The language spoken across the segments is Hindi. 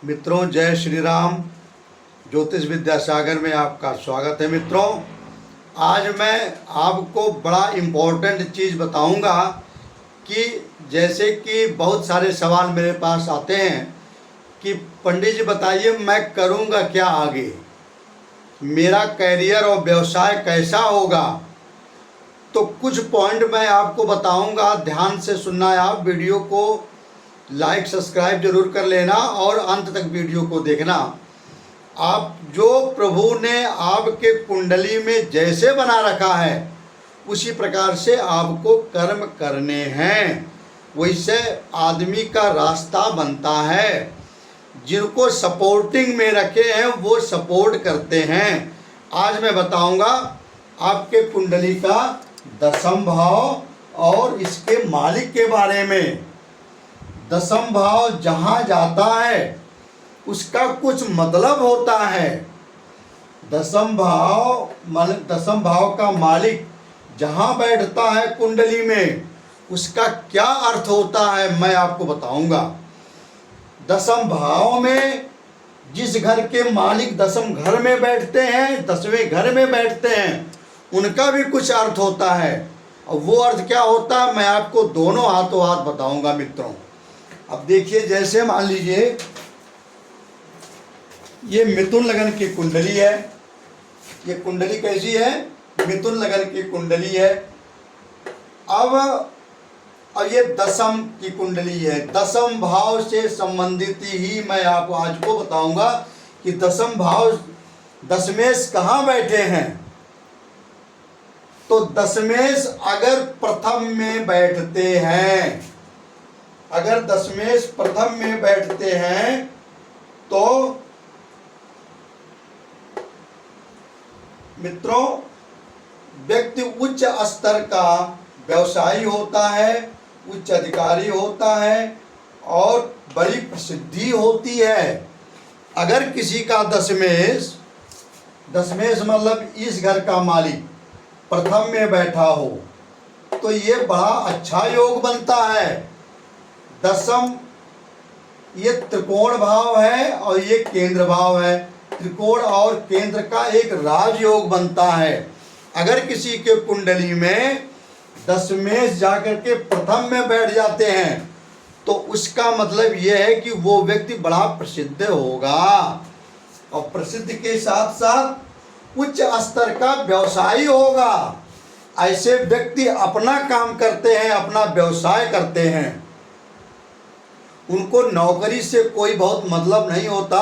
मित्रों, जय श्री राम। ज्योतिष विद्यासागर में आपका स्वागत है। मित्रों, आज मैं आपको बड़ा इम्पोर्टेंट चीज़ बताऊंगा कि जैसे कि बहुत सारे सवाल मेरे पास आते हैं कि पंडित जी बताइए मैं करूंगा क्या आगे, मेरा कैरियर और व्यवसाय कैसा होगा। तो कुछ पॉइंट मैं आपको बताऊंगा, ध्यान से सुनना है। आप वीडियो को लाइक सब्सक्राइब जरूर कर लेना और अंत तक वीडियो को देखना। आप जो प्रभु ने आपके कुंडली में जैसे बना रखा है उसी प्रकार से आपको कर्म करने हैं, वैसे आदमी का रास्ता बनता है। जिनको सपोर्टिंग में रखे हैं वो सपोर्ट करते हैं। आज मैं बताऊंगा आपके कुंडली का दसम भाव और इसके मालिक के बारे में। दसम भाव जहाँ जाता है उसका कुछ मतलब होता है। दसम भाव का मालिक जहाँ बैठता है कुंडली में उसका क्या अर्थ होता है मैं आपको बताऊंगा। दसम भाव में जिस घर के मालिक दसम घर में बैठते हैं, 10वें घर में बैठते हैं, उनका भी कुछ अर्थ होता है। और वो अर्थ क्या होता है मैं आपको दोनों हाथों हाथ बताऊंगा। मित्रों, अब देखिए, जैसे मान लीजिए ये मिथुन लगन की कुंडली है। ये कुंडली कैसी है? मिथुन लगन की कुंडली है। अब ये दसम की कुंडली है। दसम भाव से संबंधित ही मैं आपको आज को बताऊंगा कि दसम भाव दशमेश कहाँ बैठे हैं। तो दशमेश अगर प्रथम में बैठते हैं, अगर दशमेश प्रथम में बैठते हैं तो मित्रों व्यक्ति उच्च स्तर का व्यवसायी होता है, उच्च अधिकारी होता है और बड़ी प्रसिद्धि होती है। अगर किसी का दशमेश मतलब इस घर का मालिक प्रथम में बैठा हो तो ये बड़ा अच्छा योग बनता है। दसम ये त्रिकोण भाव है और ये केंद्र भाव है। त्रिकोण और केंद्र का एक राजयोग बनता है। अगर किसी के कुंडली में दशमेश जाकर के प्रथम में बैठ जाते हैं तो उसका मतलब यह है कि वो व्यक्ति बड़ा प्रसिद्ध होगा और प्रसिद्ध के साथ साथ उच्च स्तर का व्यवसायी होगा। ऐसे व्यक्ति अपना काम करते हैं, अपना व्यवसाय करते हैं। उनको नौकरी से कोई बहुत मतलब नहीं होता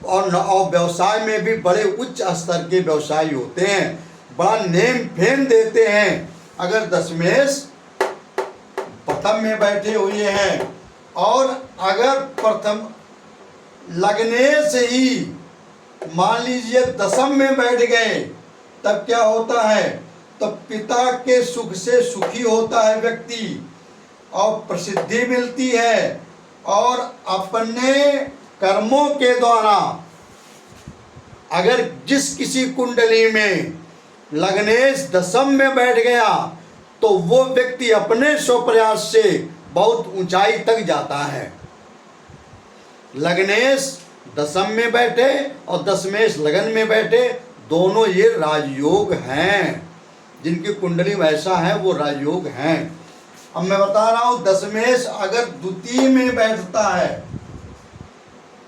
और व्यवसाय में भी बड़े उच्च स्तर के व्यवसायी होते हैं, बड़ा नेम फेम देते हैं। अगर दशमेश प्रथम में बैठे हुए हैं और अगर प्रथम लगने से ही मान लीजिए दसम में बैठ गए तब क्या होता है? तो पिता के सुख से सुखी होता है व्यक्ति और प्रसिद्धि मिलती है और अपने कर्मों के द्वारा अगर जिस किसी कुंडली में लग्नेश दसम में बैठ गया तो वो व्यक्ति अपने स्वप्रयास से बहुत ऊंचाई तक जाता है। लग्नेश दसम में बैठे और दशमेश लगन में बैठे, दोनों ये राजयोग हैं। जिनकी कुंडली वैसा है वो राजयोग हैं। अब मैं बता रहा हूं, दशमेश अगर द्वितीय में बैठता है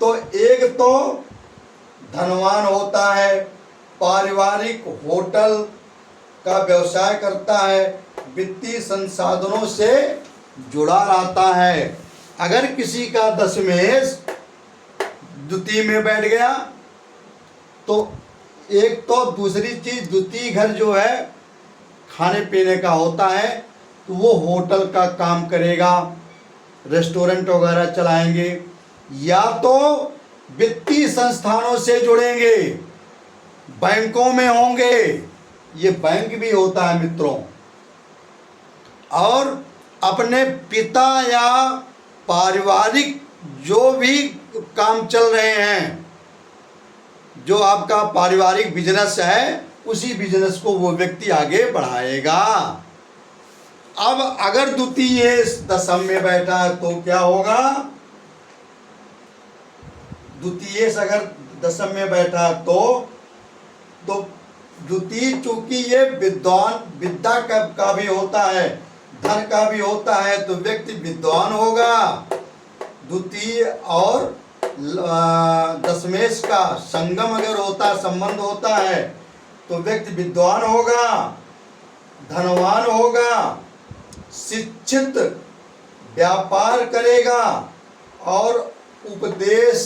तो एक तो धनवान होता है, पारिवारिक होटल का व्यवसाय करता है, वित्तीय संसाधनों से जुड़ा रहता है। अगर किसी का दशमेश द्वितीय में बैठ गया तो एक तो दूसरी चीज, द्वितीय घर जो है खाने पीने का होता है तो वो होटल का काम करेगा, रेस्टोरेंट वगैरह चलाएंगे या तो वित्तीय संस्थानों से जुड़ेंगे, बैंकों में होंगे। ये बैंक भी होता है मित्रों। और अपने पिता या पारिवारिक जो भी काम चल रहे हैं, जो आपका पारिवारिक बिजनेस है, उसी बिजनेस को वो व्यक्ति आगे बढ़ाएगा। अब अगर द्वितीय दशम में बैठा है तो क्या होगा? द्वितीयेश अगर दशम में बैठा तो द्वितीय चूंकि ये विद्या का भी होता है, धन का भी होता है, तो व्यक्ति विद्वान होगा। द्वितीय और दशमेश का संगम अगर होता है, संबंध होता है, तो व्यक्ति विद्वान होगा, धनवान होगा, शिक्षित, व्यापार करेगा और उपदेश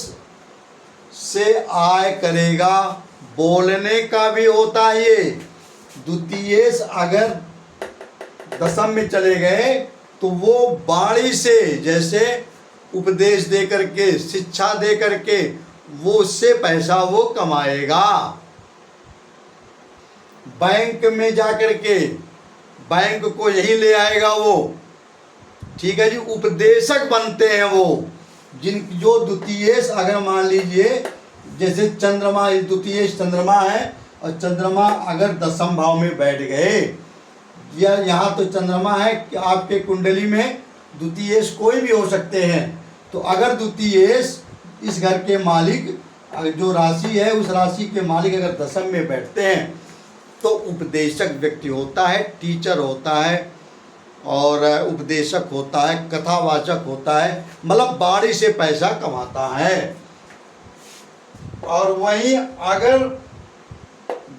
से आय करेगा। बोलने का भी होता है ये। द्वितीयेश अगर दशम में चले गए तो वो वाणी से, जैसे उपदेश दे करके, शिक्षा दे करके, वो उससे पैसा वो कमाएगा। बैंक में जाकर के बैंक को यही ले आएगा वो, ठीक है जी। उपदेशक बनते हैं वो जो द्वितीयेश अगर मान लीजिए जैसे चंद्रमा, द्वितीयेश चंद्रमा है और चंद्रमा अगर दशम भाव में बैठ गए, या यहाँ तो चंद्रमा है कि आपके कुंडली में द्वितीयेश कोई भी हो सकते हैं, तो अगर द्वितीयेश इस घर के मालिक जो राशि है उस राशि के मालिक अगर दशम में बैठते हैं तो उपदेशक व्यक्ति होता है, टीचर होता है और उपदेशक होता है, कथावाचक होता है, मतलब वाणी से पैसा कमाता है। और वहीं अगर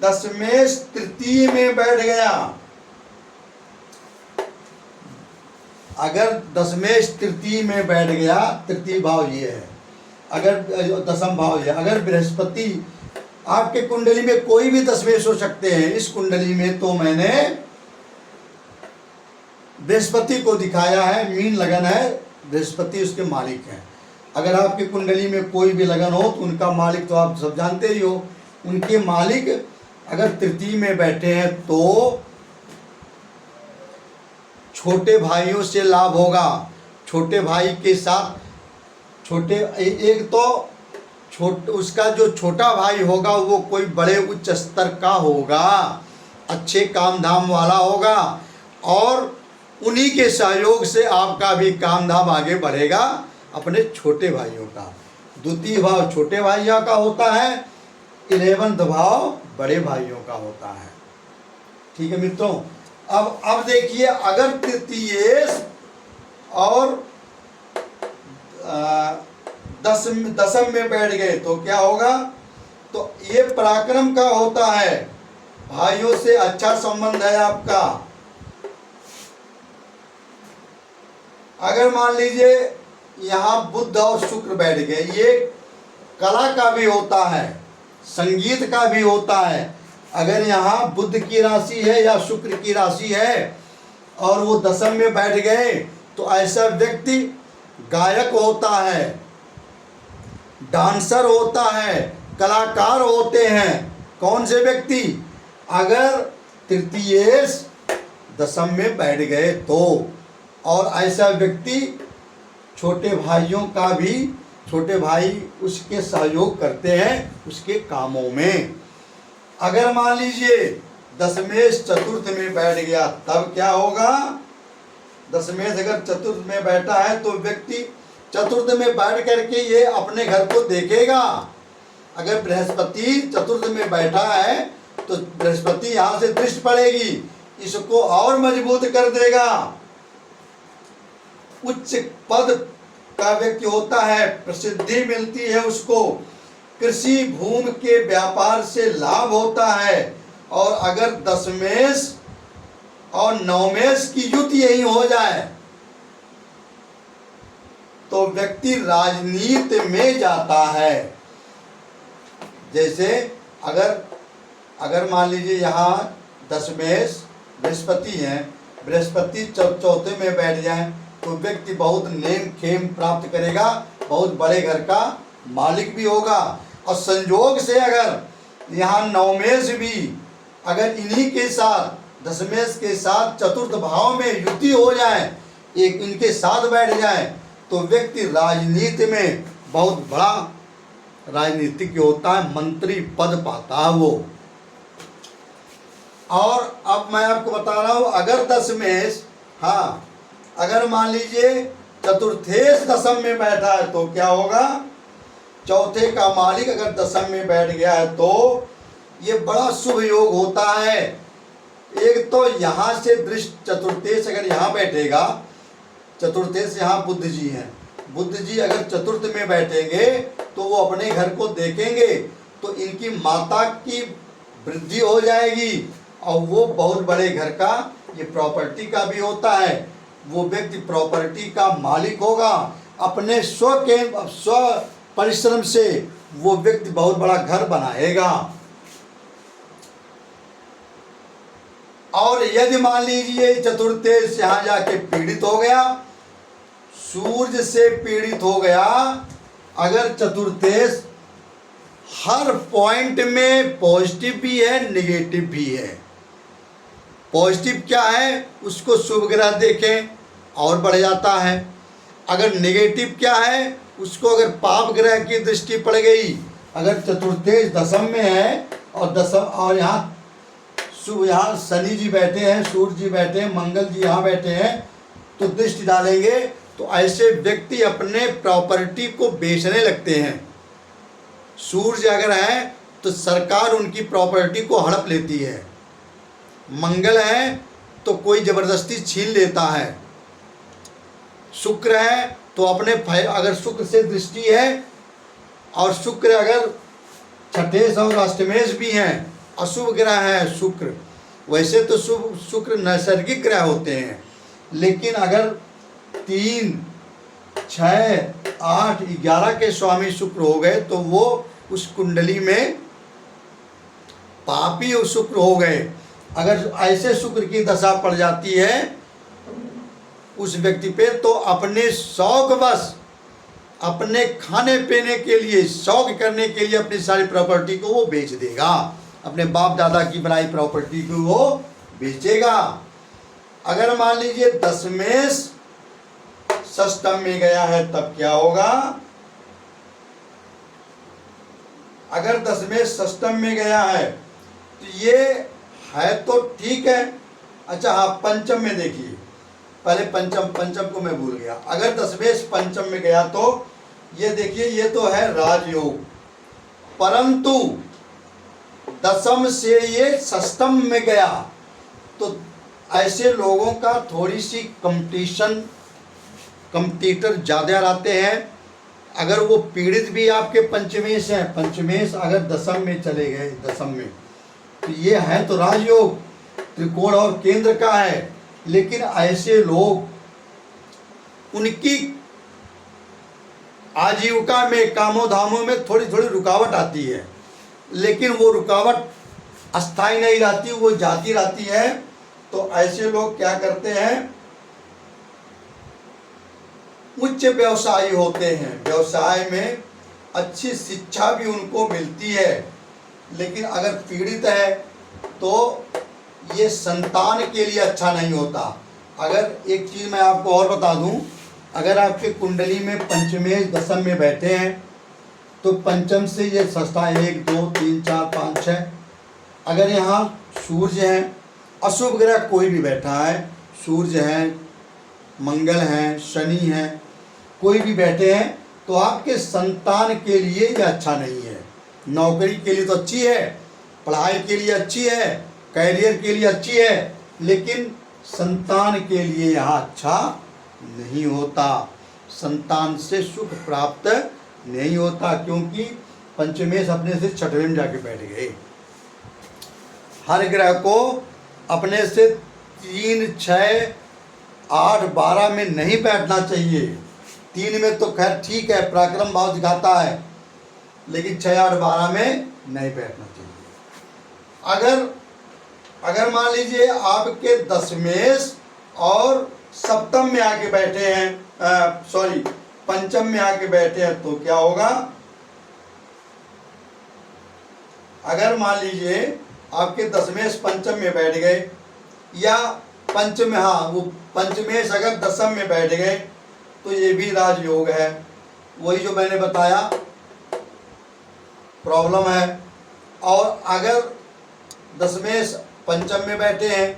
दशमेश तृतीय में बैठ गया, अगर दशमेश तृतीय में बैठ गया, तृतीय भाव ये है, अगर दशम भाव ये, अगर बृहस्पति आपके कुंडली में कोई भी दशमेश हो सकते हैं। इस कुंडली में तो मैंने बृहस्पति को दिखाया है, मीन लगन है, बृहस्पति उसके मालिक हैं। अगर आपकी कुंडली में कोई भी लगन हो तो उनका मालिक तो आप सब जानते ही हो। उनके मालिक अगर तृतीय में बैठे हैं तो छोटे भाइयों से लाभ होगा। छोटे भाई के साथ एक तो उसका जो छोटा भाई होगा वो कोई बड़े उच्च स्तर का होगा, अच्छे काम धाम वाला होगा और उन्हीं के सहयोग से आपका भी काम धाम आगे बढ़ेगा अपने छोटे भाइयों का। द्वितीय भाव छोटे भाइयों का होता है, 11वां भाव बड़े भाइयों का होता है। ठीक है मित्रों, अब देखिए अगर तृतीयेश और दशम में बैठ गए तो क्या होगा, तो ये पराक्रम का होता है, भाइयों से अच्छा संबंध है आपका। अगर मान लीजिए यहाँ बुध और शुक्र बैठ गए, ये कला का भी होता है, संगीत का भी होता है। अगर यहाँ बुध की राशि है या शुक्र की राशि है और वो दशम में बैठ गए तो ऐसा व्यक्ति गायक होता है, डांसर होता है, कलाकार होते हैं। कौन से व्यक्ति अगर तृतीयेश दशम में बैठ गए तो, और ऐसा व्यक्ति छोटे भाइयों का भी, छोटे भाई उसके सहयोग करते हैं उसके कामों में। अगर मान लीजिए दशमेश चतुर्थ में बैठ गया तब क्या होगा, दशमेश अगर चतुर्थ में बैठा है तो व्यक्ति चतुर्थ में बैठ करके ये अपने घर को देखेगा। अगर बृहस्पति चतुर्थ में बैठा है तो बृहस्पति यहाँ से दृष्टि पड़ेगी, इसको और मजबूत कर देगा। उच्च पद का व्यक्ति होता है, प्रसिद्धि मिलती है उसको, कृषि भूमि के व्यापार से लाभ होता है। और अगर दशमेश और नवमेश की युति यही हो जाए तो व्यक्ति राजनीति में जाता है। जैसे अगर मान लीजिए यहाँ दशमेश बृहस्पति हैं, बृहस्पति चौथे में बैठ जाए तो व्यक्ति बहुत नेम खेम प्राप्त करेगा, बहुत बड़े घर का मालिक भी होगा। और संयोग से अगर यहाँ नवमेश भी अगर इन्हीं के साथ दशमेश के साथ चतुर्थ भाव में युति हो जाए, एक इनके साथ बैठ जाए तो व्यक्ति राजनीति में बहुत बड़ा राजनीतिक होता है, मंत्री पद पाता है वो। और अब मैं आपको बता रहा हूँ अगर दशमेश, हाँ अगर मान लीजिए चतुर्थेश दशम में बैठा है तो क्या होगा, चौथे का मालिक अगर दशम में बैठ गया है तो ये बड़ा शुभ योग होता है। एक तो यहाँ से दृष्टि चतुर्थेश अगर यहाँ बैठेगा, चतुर्थेश यहाँ बुध जी हैं, बुध जी अगर चतुर्थ में बैठेंगे तो वो अपने घर को देखेंगे तो इनकी माता की वृद्धि हो जाएगी और वो बहुत बड़े घर का, ये प्रॉपर्टी का भी होता है, वो व्यक्ति प्रॉपर्टी का मालिक होगा। अपने स्व परिश्रम से वो व्यक्ति बहुत बड़ा घर बनाएगा। और यदि मान लीजिए चतुर्थेश यहाँ जाके पीड़ित हो गया, सूर्य से पीड़ित हो गया, अगर चतुर्थेश हर पॉइंट में पॉजिटिव भी है नेगेटिव भी है। पॉजिटिव क्या है उसको शुभ ग्रह देखें और बढ़ जाता है, अगर नेगेटिव क्या है उसको अगर पाप ग्रह की दृष्टि पड़ गई, अगर चतुर्थेश दशम में है और दशम और यहाँ शुभ, यहाँ शनि जी बैठे हैं, सूर्य जी बैठे हैं, मंगल जी यहाँ बैठे हैं, तो दृष्टि डालेंगे तो ऐसे व्यक्ति अपने प्रॉपर्टी को बेचने लगते हैं। सूर्य अगर है तो सरकार उनकी प्रॉपर्टी को हड़प लेती है, मंगल है तो कोई ज़बरदस्ती छीन लेता है, शुक्र है तो अपने अगर शुक्र से दृष्टि है और शुक्र अगर छठेश और अष्टमेश भी हैं, अशुभ ग्रह है शुक्र। वैसे तो शुभ शुक्र नैसर्गिक ग्रह होते हैं, लेकिन अगर 3, 6, 8, 11 के स्वामी शुक्र हो गए तो वो उस कुंडली में पापी और शुक्र हो गए। अगर ऐसे शुक्र की दशा पड़ जाती है उस व्यक्ति पे तो अपने शौक बस, अपने खाने पीने के लिए, शौक करने के लिए अपनी सारी प्रॉपर्टी को वो बेच देगा, अपने बाप दादा की बनाई प्रॉपर्टी को वो बेचेगा। अगर मान लीजिए दशमेश षष्टम में गया है तब क्या होगा? अगर दशमेश षष्टम में गया है तो ये है तो ठीक है। अच्छा हाँ, पंचम में देखिए, पहले पंचम को मैं भूल गया। अगर दशमेश पंचम में गया तो ये देखिए, ये तो है राजयोग, परंतु दशम से ये षष्टम में गया तो ऐसे लोगों का थोड़ी सी कंपटीटर ज़्यादा रहते हैं। अगर वो पीड़ित भी आपके पंचमेश हैं, पंचमेश अगर दशम में चले गए, दशम में, तो ये है तो राजयोग, त्रिकोण और केंद्र का है, लेकिन ऐसे लोग उनकी आजीविका में, कामोधामों में थोड़ी थोड़ी रुकावट आती है, लेकिन वो रुकावट अस्थायी नहीं रहती, वो जाती रहती है। तो ऐसे लोग क्या करते हैं, उच्च व्यवसायी होते हैं, व्यवसाय में अच्छी शिक्षा भी उनको मिलती है, लेकिन अगर पीड़ित है तो ये संतान के लिए अच्छा नहीं होता। अगर एक चीज़ मैं आपको और बता दूं, अगर आपके कुंडली में पंचमेश दशम में बैठे हैं तो पंचम से ये षष्ठा 1, 2, 3, 4, 5, 6, अगर यहाँ सूर्य हैं, अशुभ ग्रह कोई भी बैठा है, सूर्य हैं, मंगल हैं, शनि हैं, कोई भी बैठे हैं तो आपके संतान के लिए ये अच्छा नहीं है। नौकरी के लिए तो अच्छी है, पढ़ाई के लिए अच्छी है, कैरियर के लिए अच्छी है, लेकिन संतान के लिए यहाँ अच्छा नहीं होता, संतान से सुख प्राप्त नहीं होता, क्योंकि पंचमेश अपने से छठवें में जाके बैठ गए। हर ग्रह को अपने से 3, 6, 8, 12 में नहीं बैठना चाहिए। 3 में तो खैर ठीक है, पराक्रम भाव दिखाता है, लेकिन 6, 8, 12 में नहीं बैठना चाहिए। अगर मान लीजिए आपके दशमेश और सप्तम में आके बैठे हैं, पंचम में आके बैठे हैं तो क्या होगा? अगर मान लीजिए आपके दशमेश पंचम में बैठ गए, या पंचम, हाँ वो पंचमेश अगर दशम में बैठ गए तो ये भी राजयोग है, वही जो मैंने बताया प्रॉब्लम है। और अगर दशमेश पंचम में बैठे हैं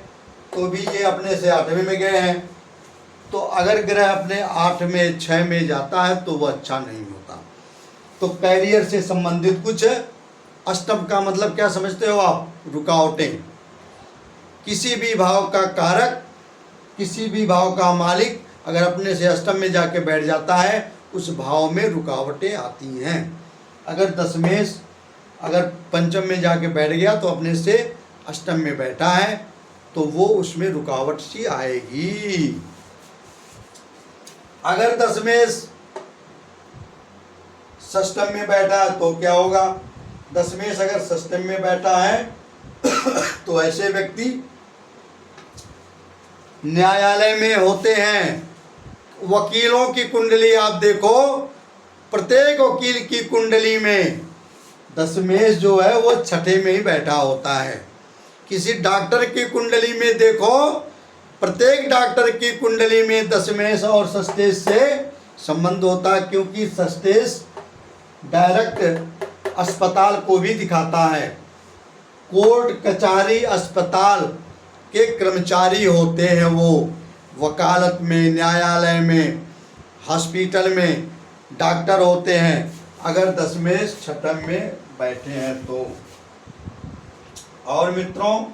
तो भी ये अपने से 8वें में गए हैं, तो अगर ग्रह अपने 8 में 6 में जाता है तो वो अच्छा नहीं होता। तो कैरियर से संबंधित कुछ। अष्टम का मतलब क्या समझते हो आप? रुकावटें। किसी भी भाव का कारक, किसी भी भाव का मालिक अगर अपने से अष्टम में जाके बैठ जाता है, उस भाव में रुकावटें आती हैं। अगर दशमेश अगर पंचम में जाके बैठ गया तो अपने से अष्टम में बैठा है, तो वो उसमें रुकावट सी आएगी। अगर दशमेश षष्टम में बैठा है तो क्या होगा? दशमेश अगर षष्टम में बैठा है तो ऐसे व्यक्ति न्यायालय में होते हैं। वकीलों की कुंडली आप देखो, प्रत्येक वकील की कुंडली में दशमेश जो है वो छठे में ही बैठा होता है। किसी डॉक्टर की कुंडली में देखो, प्रत्येक डॉक्टर की कुंडली में दशमेश और षष्ठेश से संबंध होता है, क्योंकि षष्ठेश डायरेक्ट अस्पताल को भी दिखाता है। कोर्ट कचहरी अस्पताल के कर्मचारी होते हैं वो, वकालत में, न्यायालय में, हॉस्पिटल में डॉक्टर होते हैं, अगर दशमेश छठम में बैठे हैं तो। और मित्रों,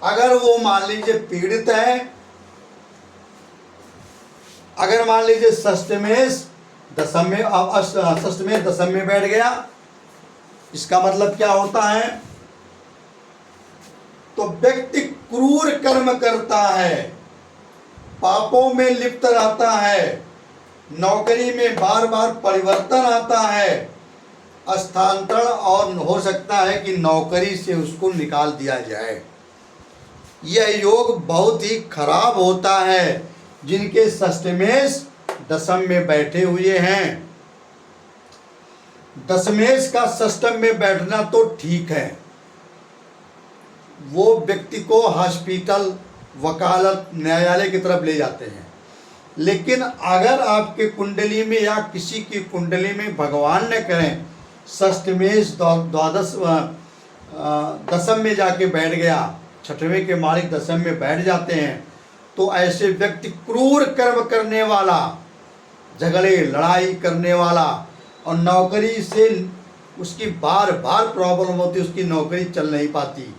अगर वो मान लीजिए पीड़ित है, अगर मान लीजिए षष्टमेश दशम में, अब षष्टमेश दशम में बैठ गया, इसका मतलब क्या होता है? तो व्यक्ति क्रूर कर्म करता है, पापों में लिप्त रहता है, नौकरी में बार बार परिवर्तन आता है, स्थानांतरण, और हो सकता है कि नौकरी से उसको निकाल दिया जाए। यह योग बहुत ही खराब होता है जिनके षष्टमेश दशम में बैठे हुए हैं। दशमेश का षष्टम में बैठना तो ठीक है, वो व्यक्ति को हॉस्पिटल, वकालत, न्यायालय की तरफ ले जाते हैं। लेकिन अगर आपके कुंडली में या किसी की कुंडली में भगवान न करें षष्टमेश द्वादश दशम में जाके बैठ गया, छठवें के मालिक दशम में बैठ जाते हैं, तो ऐसे व्यक्ति क्रूर कर्म करने वाला, झगड़े लड़ाई करने वाला, और नौकरी से उसकी बार बार प्रॉब्लम होती, उसकी नौकरी चल नहीं पाती।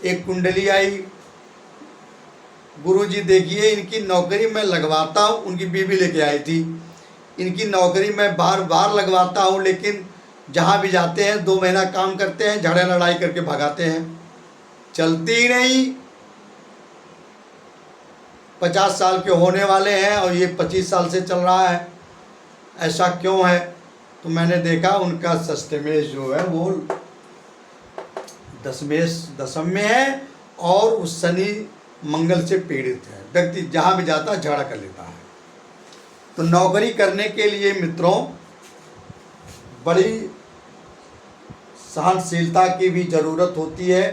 एक कुंडली आई, गुरुजी देखिए इनकी नौकरी मैं लगवाता हूँ, उनकी बीवी लेके आई थी, इनकी नौकरी मैं बार बार लगवाता हूँ, लेकिन जहाँ भी जाते हैं 2 महीना काम करते हैं, झगड़ा लड़ाई करके भगाते हैं, चलती ही नहीं। 50 साल के होने वाले हैं और ये 25 साल से चल रहा है, ऐसा क्यों है? तो मैंने देखा उनका षष्टमेश जो है वो दशमेश दशम में है, और उस शनि मंगल से पीड़ित है। व्यक्ति जहाँ भी जाता है झगड़ा कर लेता है। तो नौकरी करने के लिए मित्रों बड़ी सहनशीलता की भी ज़रूरत होती है।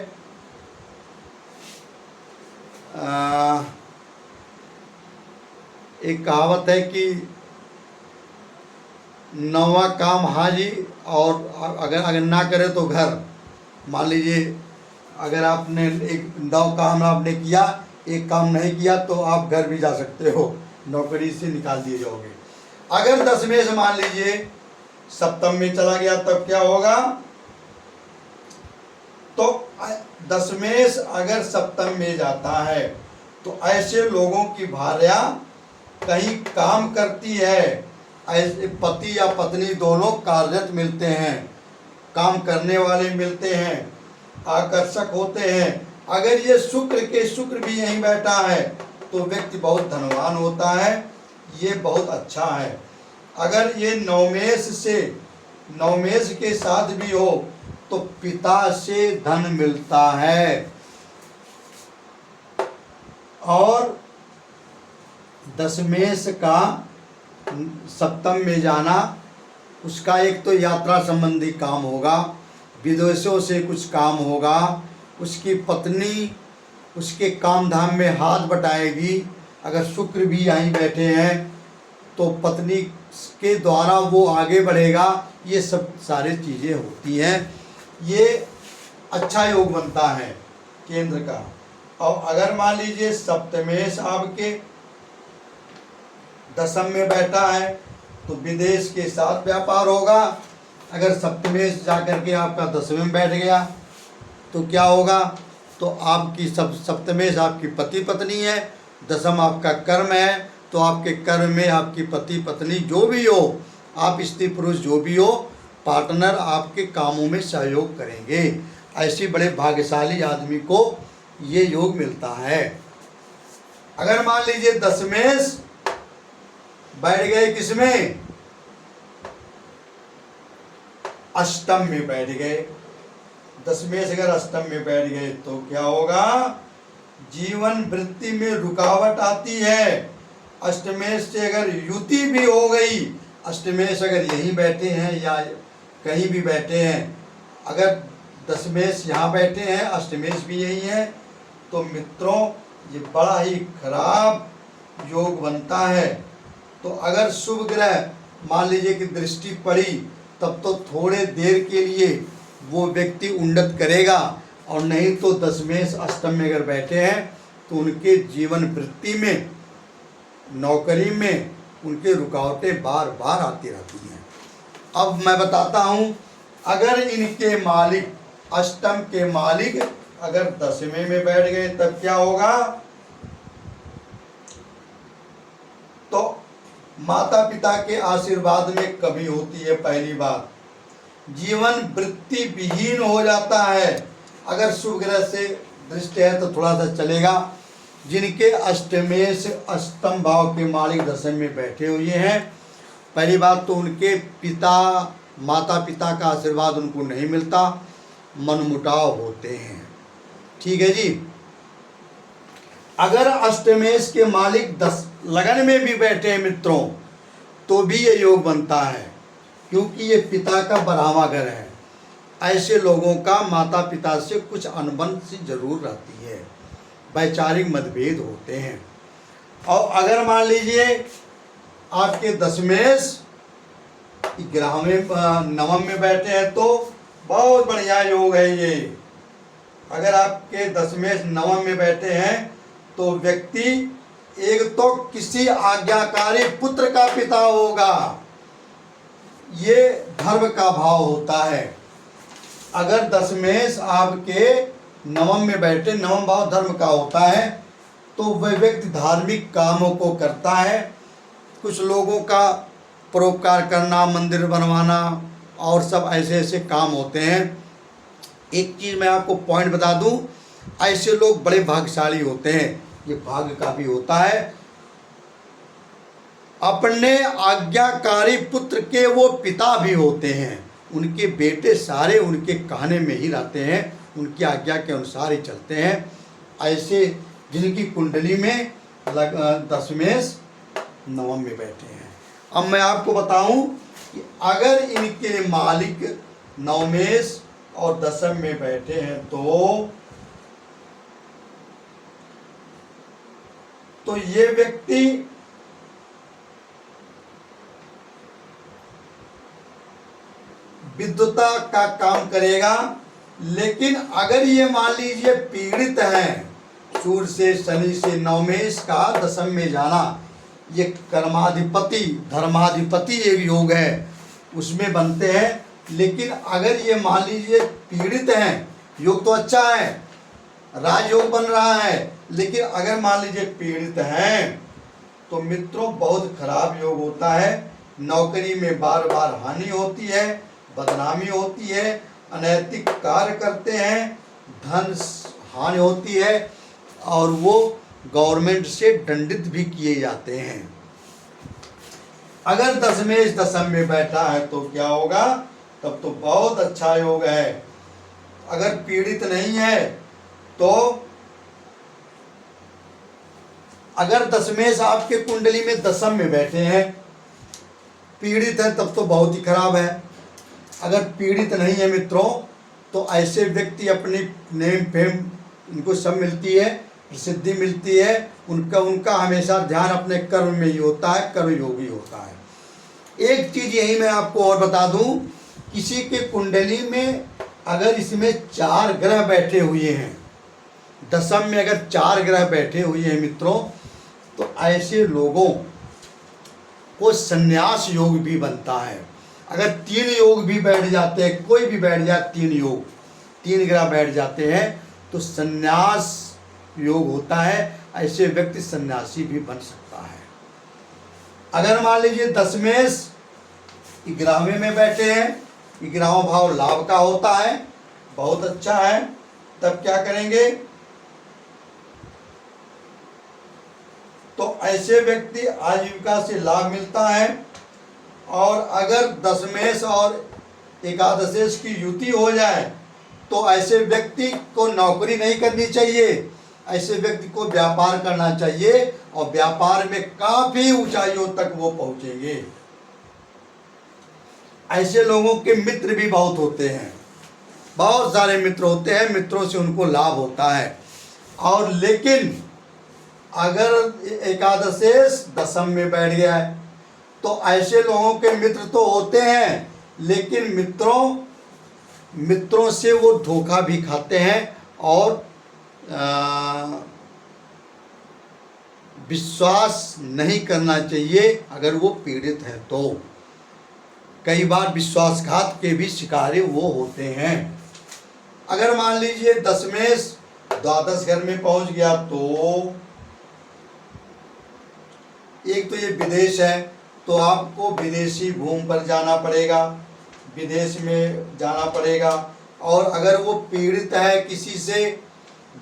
एक कहावत है कि 9वां काम हाजी, और अगर ना करे तो घर। मान लीजिए अगर आपने एक 9 काम आपने किया, एक काम नहीं किया, तो आप घर भी जा सकते हो, नौकरी से निकाल दिए जाओगे। अगर दशमेश मान लीजिए सप्तम में चला गया, तब क्या होगा? तो दशमेश अगर सप्तम में जाता है तो ऐसे लोगों की भार्या कहीं काम करती है, ऐसे पति या पत्नी दोनों कार्यरत मिलते हैं, काम करने वाले मिलते हैं, आकर्षक होते हैं। अगर ये शुक्र भी यहीं बैठा है तो व्यक्ति बहुत धनवान होता है, ये बहुत अच्छा है। अगर ये नवमेश के साथ भी हो तो पिता से धन मिलता है। और दशमेश का सप्तम में जाना, उसका एक तो यात्रा संबंधी काम होगा, विदेशों से कुछ काम होगा, उसकी पत्नी उसके काम धाम में हाथ बटाएगी। अगर शुक्र भी यहीं बैठे हैं तो पत्नी के द्वारा वो आगे बढ़ेगा। ये सब सारी चीज़ें होती हैं, ये अच्छा योग बनता है केंद्र का। और अगर मान लीजिए सप्तमेश आपके दशम में बैठा है तो विदेश के साथ व्यापार होगा। अगर सप्तमेश जाकर के आपका 10वें में बैठ गया तो क्या होगा, तो आपकी सप्तमेश आपकी पति पत्नी है, 10वां आपका कर्म है, तो आपके कर्म में आपकी पति पत्नी जो भी हो, आप स्त्री पुरुष जो भी हो, पार्टनर आपके कामों में सहयोग करेंगे। ऐसी बड़े भाग्यशाली आदमी को ये योग मिलता है। अगर मान लीजिए 10मेश बैठ गए किसमें, अष्टम में बैठ गए, 10मेश अगर अष्टम में बैठ गए तो क्या होगा, जीवन वृत्ति में रुकावट आती है। अष्टमेश से अगर युति भी हो गई, अष्टमेश अगर यहीं बैठे हैं या कहीं भी बैठे हैं, अगर 10मेश यहाँ बैठे हैं, अष्टमेश भी यही है, तो मित्रों ये बड़ा ही खराब योग बनता है। तो अगर शुभ ग्रह मान लीजिए कि दृष्टि पड़ी, तब तो थोड़े देर के लिए वो व्यक्ति उन्नत करेगा, और नहीं तो 10मेश अष्टम में अगर बैठे हैं तो उनके जीवन वृत्ति में, नौकरी में उनके रुकावटें बार बार आती रहती हैं। अब मैं बताता हूँ, अगर इनके मालिक, अष्टम के मालिक अगर 10वें में बैठ गए तब क्या होगा, तो माता पिता के आशीर्वाद में कमी होती है। पहली बात, जीवन वृत्ति विहीन हो जाता है। अगर शुभ ग्रह से दृष्टि है तो थोड़ा सा चलेगा। जिनके अष्टमेश अष्टम भाव के मालिक 10वें में बैठे हुए हैं, पहली बात तो उनके पिता माता पिता का आशीर्वाद उनको नहीं मिलता, मनमुटाव होते हैं। ठीक है जी। अगर अष्टमेश के मालिक 10 लगन में भी बैठे हैं मित्रों, तो भी ये योग बनता है, क्योंकि ये पिता का 12वां घर है। ऐसे लोगों का माता पिता से कुछ अनुबंध सी जरूर रहती है, वैचारिक मतभेद होते हैं। और अगर मान लीजिए आपके 10मेश 11वें 9वें में बैठे हैं तो बहुत बढ़िया योग है ये। अगर आपके 10मेश 9वें में बैठे हैं तो व्यक्ति एक तो किसी आज्ञाकारी पुत्र का पिता होगा, ये धर्म का भाव होता है। अगर 10मेश आपके 9वें में बैठे, 9वां भाव धर्म का होता है, तो वह व्यक्ति धार्मिक कामों को करता है। कुछ लोगों का परोपकार करना, मंदिर बनवाना और सब ऐसे ऐसे काम होते हैं। एक चीज़ मैं आपको पॉइंट बता दूं, ऐसे लोग बड़े भाग्यशाली होते हैं, ये भाग्य का भी होता है। अपने आज्ञाकारी पुत्र के वो पिता भी होते हैं, उनके बेटे सारे उनके कहने में ही रहते हैं, उनकी आज्ञा के अनुसार ही चलते हैं। ऐसे जिनकी कुंडली में 10मेश 9वें में बैठे हैं। अब मैं आपको बताऊं कि अगर इनके मालिक 9मेश और 10वें में बैठे हैं तो ये व्यक्ति विद्वता का काम करेगा। लेकिन अगर ये मान लीजिए पीड़ित हैं, सूर्य से, शनि से, 9मेश का 10वें में जाना, ये कर्माधिपति धर्माधिपति एक योग है, उसमें बनते हैं। लेकिन अगर ये मान लीजिए पीड़ित हैं, योग तो अच्छा है, राजयोग बन रहा है, लेकिन अगर मान लीजिए पीड़ित हैं तो मित्रों बहुत खराब योग होता है। नौकरी में बार बार हानि होती है, बदनामी होती है, अनैतिक कार्य करते हैं, धन हानि होती है, और वो गवर्नमेंट से दंडित भी किए जाते हैं। अगर 10मेश 10वें में बैठा है तो क्या होगा, तब तो बहुत अच्छा योग है। अगर पीड़ित नहीं है तो अगर 10मेश आपके कुंडली में 10वें में बैठे हैं, पीड़ित है, तब तो बहुत ही खराब है। अगर पीड़ित नहीं है मित्रों, तो ऐसे व्यक्ति अपनी नेम फेम इनको सब मिलती है, प्रसिद्धि मिलती है, उनका हमेशा ध्यान अपने कर्म में ही होता है, कर्म योगी होता है। एक चीज़ यही मैं आपको और बता दूं, किसी के कुंडली में अगर इसमें 4 ग्रह बैठे हुए हैं, 10वें में अगर 4 ग्रह बैठे हुए हैं मित्रों, तो ऐसे लोगों को संन्यास योग भी बनता है। अगर 3 योग भी बैठ जाते हैं, कोई भी बैठ जाए 3 योग, 3 ग्रह बैठ जाते हैं तो संन्यास योग होता है। ऐसे व्यक्ति सन्यासी भी बन सकता है। अगर मान लीजिए दशमेश 11वें में बैठे हैं, 11वां भाव लाभ का होता है, बहुत अच्छा है, तब क्या करेंगे, तो ऐसे व्यक्ति आजीविका से लाभ मिलता है। और अगर दशमेश और एकादशेश की युति हो जाए तो ऐसे व्यक्ति को नौकरी नहीं करनी चाहिए, ऐसे व्यक्ति को व्यापार करना चाहिए और व्यापार में काफी ऊंचाइयों तक वो पहुंचेंगे। ऐसे लोगों के मित्र भी बहुत होते हैं, बहुत सारे मित्र होते हैं, मित्रों से उनको लाभ होता है। और लेकिन अगर एकादशेश दशम में बैठ गया है तो ऐसे लोगों के मित्र तो होते हैं, लेकिन मित्रों से वो धोखा भी खाते हैं और विश्वास नहीं करना चाहिए अगर वो पीड़ित है तो। कई बार विश्वासघात के भी शिकार वो होते हैं। अगर मान लीजिए दशमेश द्वादश घर में पहुंच गया तो एक तो ये विदेश है, तो आपको विदेशी भूमि पर जाना पड़ेगा, विदेश में जाना पड़ेगा। और अगर वो पीड़ित है किसी से,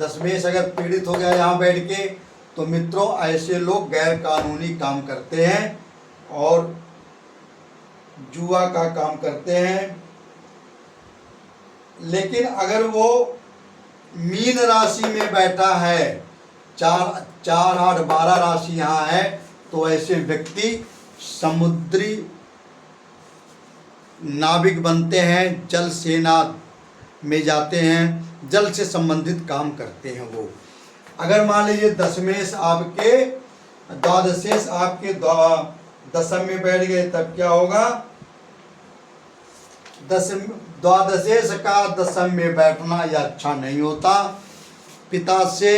दशमेश अगर पीड़ित हो गया यहाँ बैठ के, तो मित्रों ऐसे लोग गैर कानूनी काम करते हैं और जुआ का काम करते हैं। लेकिन अगर वो मीन राशि में बैठा है, 4, 8, 12 राशि यहाँ है, तो ऐसे व्यक्ति समुद्री नाविक बनते हैं, जल सेना में जाते हैं, जल से संबंधित काम करते हैं वो। अगर मान लीजिए दशमेश आपके द्वादशेश आपके दशम में बैठ गए, तब क्या होगा, द्वादशेश का दशम में बैठना यह अच्छा नहीं होता। पिता से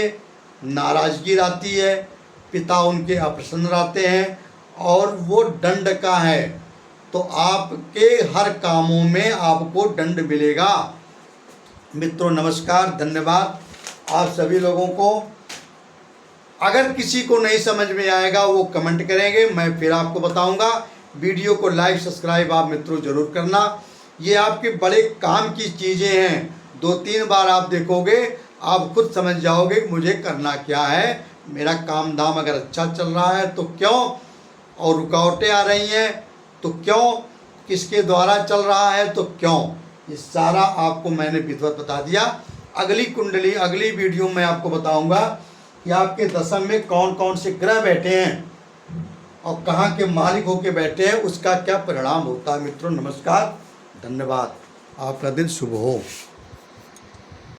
नाराजगी रहती है, पिता उनके अप्रसन्न रहते हैं और वो दंड का है, तो आपके हर कामों में आपको दंड मिलेगा। मित्रों नमस्कार, धन्यवाद आप सभी लोगों को। अगर किसी को नहीं समझ में आएगा वो कमेंट करेंगे, मैं फिर आपको बताऊंगा। वीडियो को लाइक सब्सक्राइब आप मित्रों ज़रूर करना। ये आपके बड़े काम की चीज़ें हैं, 2-3 बार आप देखोगे आप खुद समझ जाओगे मुझे करना क्या है। मेरा काम धाम अगर अच्छा चल रहा है तो क्यों, और रुकावटें आ रही हैं तो क्यों, किसके द्वारा चल रहा है तो क्यों, ये सारा आपको मैंने विधिवत बता दिया। अगली कुंडली अगली वीडियो में आपको बताऊंगा कि आपके दशम में कौन कौन से ग्रह बैठे हैं और कहाँ के मालिक होके बैठे हैं, उसका क्या परिणाम होता है। मित्रों नमस्कार, धन्यवाद, आपका दिन शुभ हो।